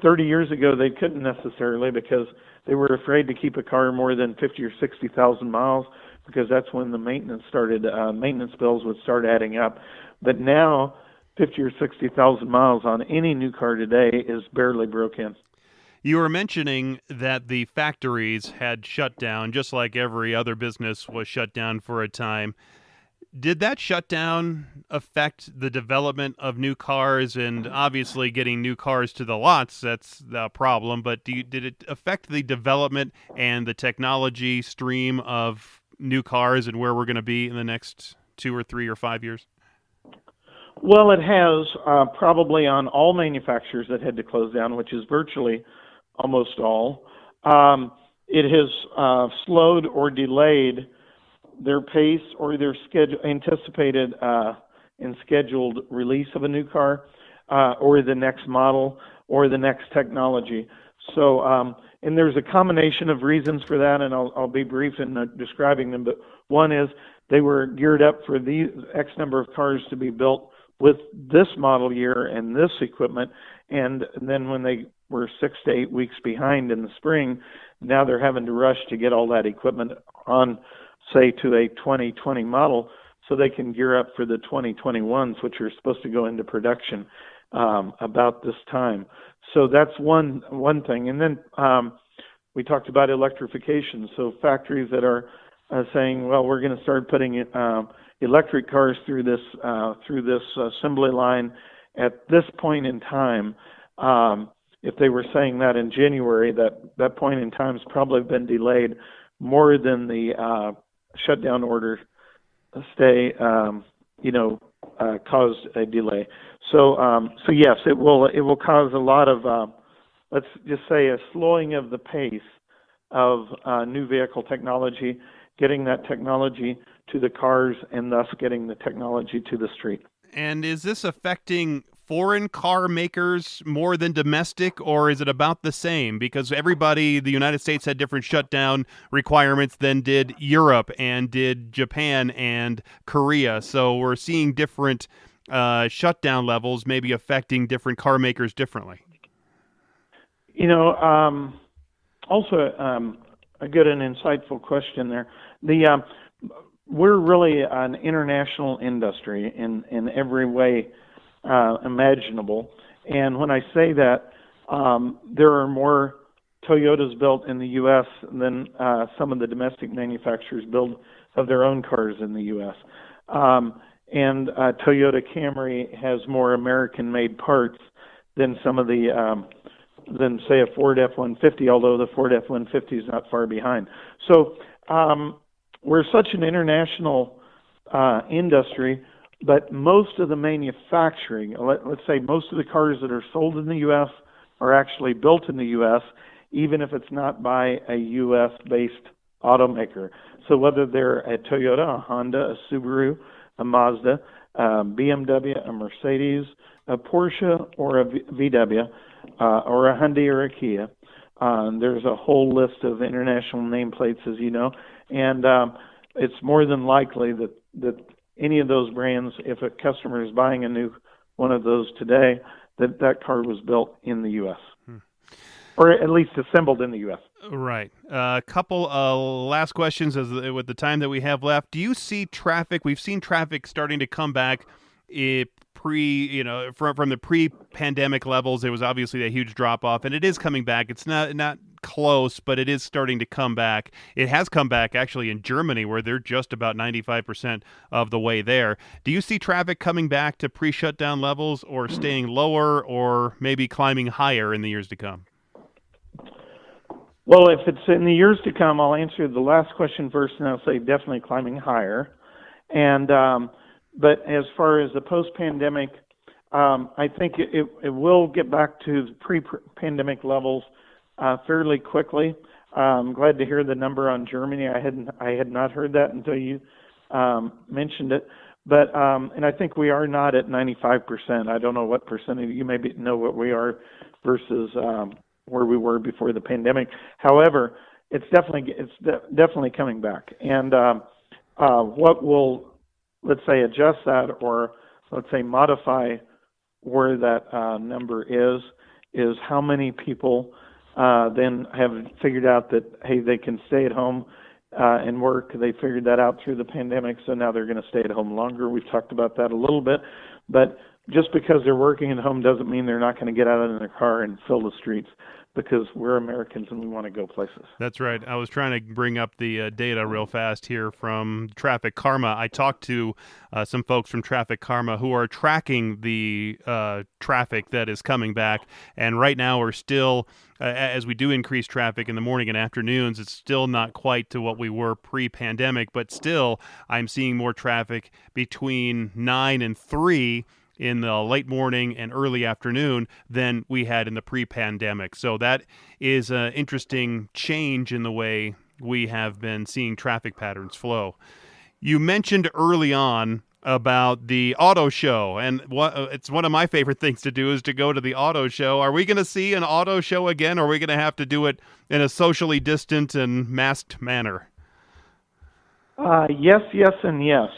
30 years ago they couldn't necessarily, because they were afraid to keep a car more than 50 or 60,000 miles, because that's when the maintenance started. Maintenance bills would start adding up. But now, 50 or 60,000 miles on any new car today is barely broke in. You were mentioning that the factories had shut down, just like every other business was shut down for a time. Did that shutdown affect the development of new cars? And obviously getting new cars to the lots, that's the problem, but did it affect the development and the technology stream of new cars and where we're going to be in the next 2 or 3 or 5 years? Well, it has, probably on all manufacturers that had to close down, which is virtually almost all. It has slowed or delayed their pace or their anticipated and scheduled release of a new car, or the next model, or the next technology. So, and there's a combination of reasons for that, and I'll be brief in describing them. But one is they were geared up for the X number of cars to be built with this model year and this equipment, and then when they were 6 to 8 weeks behind in the spring, now they're having to rush to get all that equipment on, say, to a 2020 model, so they can gear up for the 2021s, which are supposed to go into production about this time. So that's one thing. And then we talked about electrification. So factories that are saying, well, we're going to start putting electric cars through this assembly line at this point in time. If they were saying that in January, that point in time has probably been delayed more than the shutdown order stay, caused a delay. So yes, it will cause a lot of, let's just say, a slowing of the pace of new vehicle technology, getting that technology to the cars, and thus getting the technology to the street. And is this affecting foreign car makers more than domestic, or is it about the same? Because the United States had different shutdown requirements than did Europe and did Japan and Korea. So we're seeing different shutdown levels maybe affecting different car makers differently. Also a good and insightful question there. We're really an international industry in every way imaginable. And when I say that, there are more Toyotas built in the U.S. than some of the domestic manufacturers build of their own cars in the U.S. And Toyota Camry has more American-made parts than some of the than, say, a Ford F-150, although the Ford F-150 is not far behind. So we're such an international industry, but most of the manufacturing, let's say most of the cars that are sold in the U.S. are actually built in the U.S., even if it's not by a U.S.-based automaker. So whether they're a Toyota, a Honda, a Subaru, a Mazda, a BMW, a Mercedes, a Porsche, or a VW, or a Hyundai or a Kia, there's a whole list of international nameplates, as you know, and it's more than likely that any of those brands, if a customer is buying a new one of those today, that car was built in the U.S. Or at least assembled in the U.S. Right. A couple last questions with the time that we have left. Do you see traffic? We've seen traffic starting to come back from the pre-pandemic levels. There was obviously a huge drop-off, and it is coming back. It's not close, but it is starting to come back. It has come back actually in Germany, where they're just about 95% of the way there. Do you see traffic coming back to pre-shutdown levels, or staying lower, or maybe climbing higher in the years to come? Well, if it's in the years to come, I'll answer the last question first, and I'll say definitely climbing higher. And but as far as the post-pandemic, I think it will get back to the pre-pandemic levels fairly quickly. I'm glad to hear the number on Germany. I had not heard that until you mentioned it. But and I think we are not at 95%. I don't know what percentage. You maybe know what we are versus where we were before the pandemic. However, it's definitely coming back. And what will, let's say, adjust that, or let's say modify where that number is how many people then have figured out that, hey, they can stay at home and work. They figured that out through the pandemic, so now they're going to stay at home longer. We've talked about that a little bit, but just because they're working at home doesn't mean they're not going to get out in their car and fill the streets, because we're Americans and we want to go places. That's right. I was trying to bring up the data real fast here from Traffic Karma. I talked to some folks from Traffic Karma who are tracking the traffic that is coming back. And right now we're still, as we do increase traffic in the morning and afternoons, it's still not quite to what we were pre-pandemic. But still, I'm seeing more traffic between 9 and 3 in the late morning and early afternoon than we had in the pre-pandemic. So that is an interesting change in the way we have been seeing traffic patterns flow. You mentioned early on about the auto show, and it's one of my favorite things to do is to go to the auto show. Are we going to see an auto show again, or are we going to have to do it in a socially distant and masked manner? Yes, yes, and yes.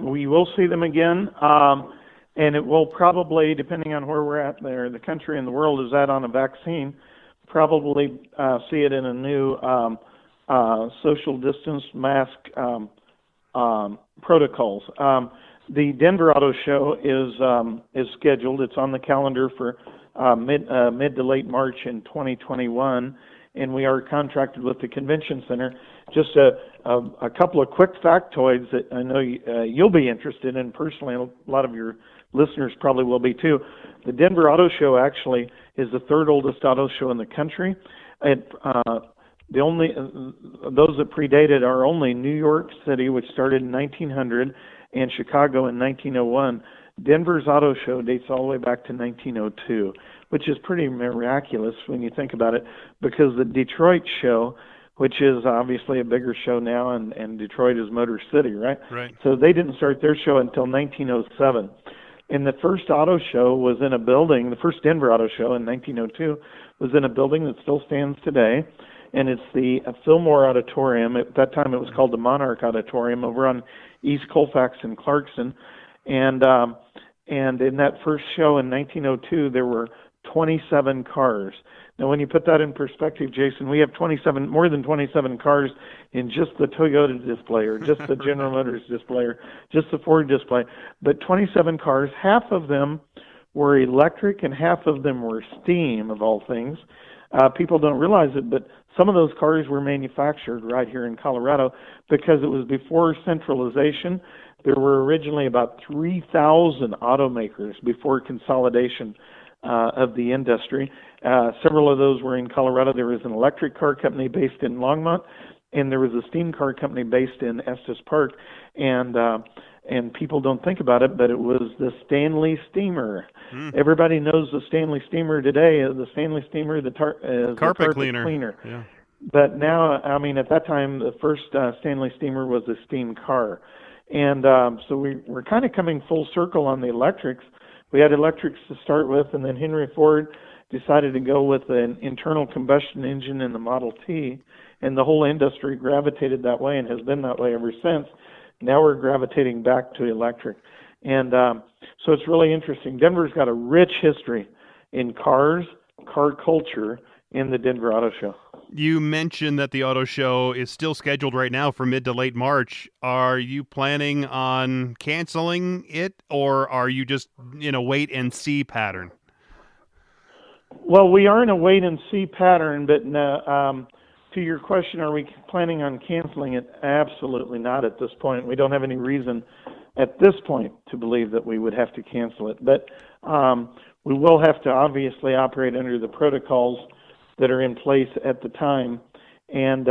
We will see them again, and it will probably, depending on where we're at there, the country and the world is at on a vaccine, probably see it in a new social distance mask protocols. The Denver Auto Show is scheduled. It's on the calendar for mid to late March in 2021, and we are contracted with the convention center. Just a couple of quick factoids that I know you'll be interested in personally. A lot of your listeners probably will be too. The Denver Auto Show actually is the third oldest auto show in the country. The only those that predated are only New York City, which started in 1900, and Chicago in 1901. Denver's auto show dates all the way back to 1902, which is pretty miraculous when you think about it, because the Detroit show, which is obviously a bigger show now, and Detroit is Motor City, right? Right. So they didn't start their show until 1907. And the first auto show was in a building, the first Denver auto show in 1902 was in a building that still stands today, and it's the Fillmore Auditorium. At that time it was called the Monarch Auditorium over on East Colfax and Clarkson. And in that first show in 1902, there were 27 cars. Now, when you put that in perspective, Jason, we have more than 27 cars in just the Toyota display, or just the General Motors display, or just the Ford display. But 27 cars, half of them were electric and half of them were steam, of all things. People don't realize it, but some of those cars were manufactured right here in Colorado because it was before centralization. There were originally about 3,000 automakers before consolidation of the industry. Several of those were in Colorado. There was an electric car company based in Longmont, and there was a steam car company based in Estes Park. And people don't think about it, but it was the Stanley Steamer. Everybody knows the Stanley Steamer today. The Stanley Steamer is the carpet cleaner. Yeah. But now, I mean, at that time, the first Stanley Steamer was a steam car. And so we're kind of coming full circle on the electrics. We had electrics to start with, and then Henry Ford decided to go with an internal combustion engine in the Model T, and the whole industry gravitated that way and has been that way ever since. Now we're gravitating back to electric. And so it's really interesting. Denver's got a rich history in cars, car culture, in the Denver Auto Show. You mentioned that the auto show is still scheduled right now for mid to late March. Are you planning on canceling it, or are you just in a wait and see pattern? Well, we are in a wait and see pattern, but to your question, are we planning on canceling it? Absolutely not at this point. We don't have any reason at this point to believe that we would have to cancel it. But we will have to obviously operate under the protocols that are in place at the time, and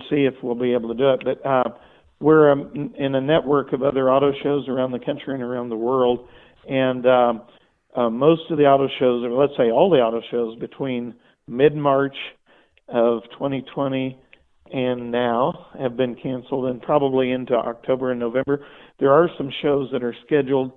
see if we'll be able to do it. But we're in a network of other auto shows around the country and around the world, and most of the auto shows, or let's say all the auto shows, between mid-March of 2020 and now have been canceled, and probably into October and November. There are some shows that are scheduled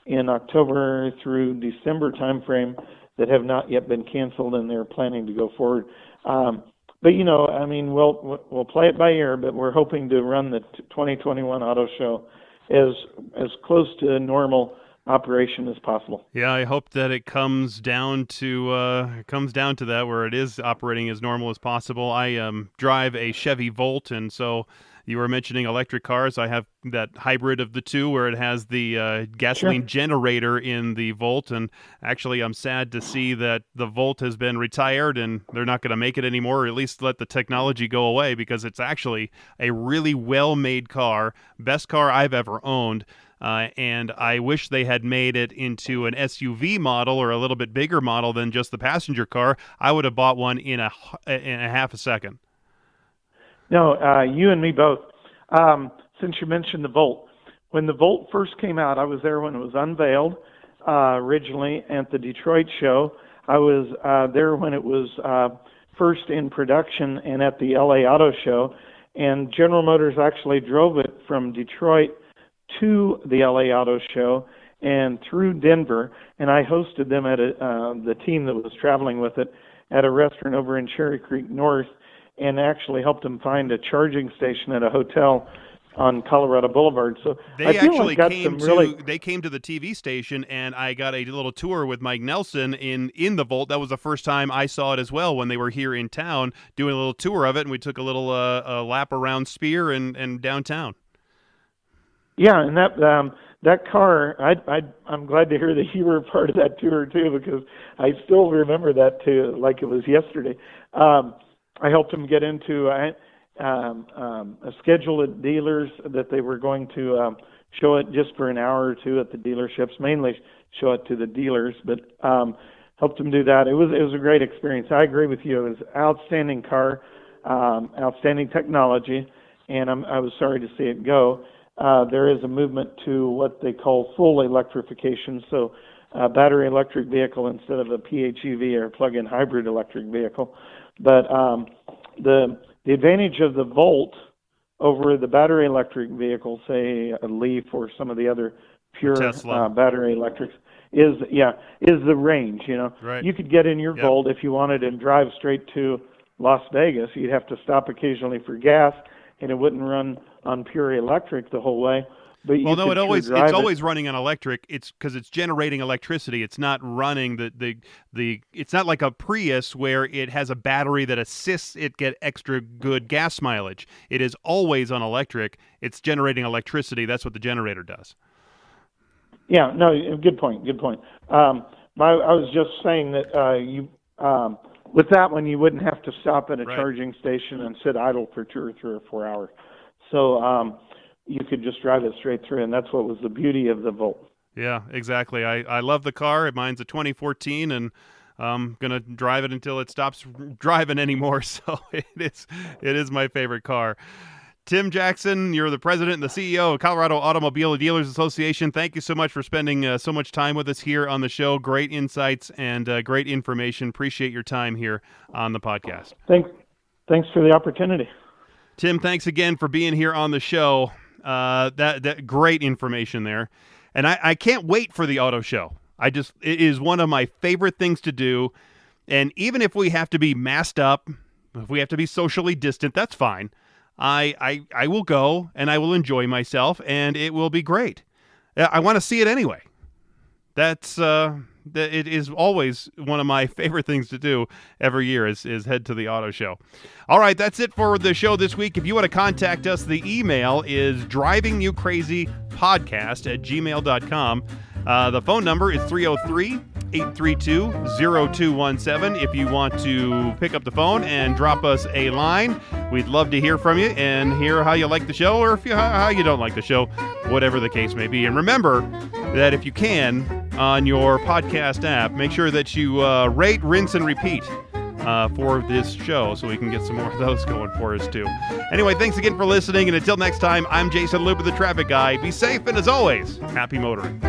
in October through December timeframe that have not yet been canceled, and they're planning to go forward. But you know, I mean, we'll play it by ear, but we're hoping to run the 2021 auto show as close to normal operation as possible. Yeah, I hope that it comes down to that, where it is operating as normal as possible. I drive a Chevy Volt, and so you were mentioning electric cars. I have that hybrid of the two where it has the gasoline generator in the Volt, and actually I'm sad to see that the Volt has been retired and they're not going to make it anymore, or at least let the technology go away, because it's actually a really well-made car, best car I've ever owned. And I wish they had made it into an SUV model, or a little bit bigger model than just the passenger car. I would have bought one in a half a second. No, you and me both. Since you mentioned the Volt, when the Volt first came out, I was there when it was unveiled originally at the Detroit show. I was there when it was first in production and at the LA Auto Show, and General Motors actually drove it from Detroit to the LA Auto Show and through Denver, and I hosted them at the team that was traveling with it at a restaurant over in Cherry Creek North, and actually helped them find a charging station at a hotel on Colorado Boulevard. So they actually came to the TV station, and I got a little tour with Mike Nelson in the Volt. That was the first time I saw it as well when they were here in town doing a little tour of it, and we took a little a lap around Spear and downtown. Yeah, and that car, I'm glad to hear that you were a part of that tour too, because I still remember that too, like it was yesterday. I helped them get into a schedule at dealers that they were going to show it just for an hour or two at the dealerships, mainly show it to the dealers, but helped them do that. It was a great experience. I agree with you. It was an outstanding car, outstanding technology, and I was sorry to see it go. There is a movement to what they call full electrification, so battery electric vehicle instead of a PHEV or plug-in hybrid electric vehicle. But the advantage of the Volt over the battery electric vehicle, say a Leaf or some of the other pure battery electrics, is the range. Right. You could get in your Volt if you wanted and drive straight to Las Vegas. You'd have to stop occasionally for gas, and it wouldn't run on pure electric the whole way. But it's always running on electric. It's because it's generating electricity. It's not running it's not like a Prius where it has a battery that assists it get extra good gas mileage. It is always on electric. It's generating electricity. That's what the generator does. Yeah, no, good point. I was just saying that with that one, you wouldn't have to stop at a charging station and sit idle for 2 or 3 or 4 hours. So you could just drive it straight through, and that's what was the beauty of the Volt. Yeah, exactly. I love the car. Mine's a 2014, and I'm going to drive it until it stops driving anymore, so it is my favorite car. Tim Jackson, you're the president and the CEO of Colorado Automobile Dealers Association. Thank you so much for spending so much time with us here on the show. Great insights and great information. Appreciate your time here on the podcast. Thanks for the opportunity. Tim, thanks again for being here on the show. That great information there. And I can't wait for the auto show. It is one of my favorite things to do. And even if we have to be masked up, if we have to be socially distant, that's fine. I will go and I will enjoy myself and it will be great. I want to see it anyway. It is always one of my favorite things to do every year is head to the auto show. All right, that's it for the show this week. If you want to contact us, the email is DrivingYouCrazyPodcast@gmail.com. The phone number is 303-832-0217. If you want to pick up the phone and drop us a line, we'd love to hear from you and hear how you like the show or how you don't like the show, whatever the case may be. And remember that if you can, on your podcast app, make sure that you rate, rinse, and repeat for this show so we can get some more of those going for us too. Anyway, thanks again for listening, and until next time, I'm Jason Looper, the traffic guy. Be safe, and as always, happy motoring.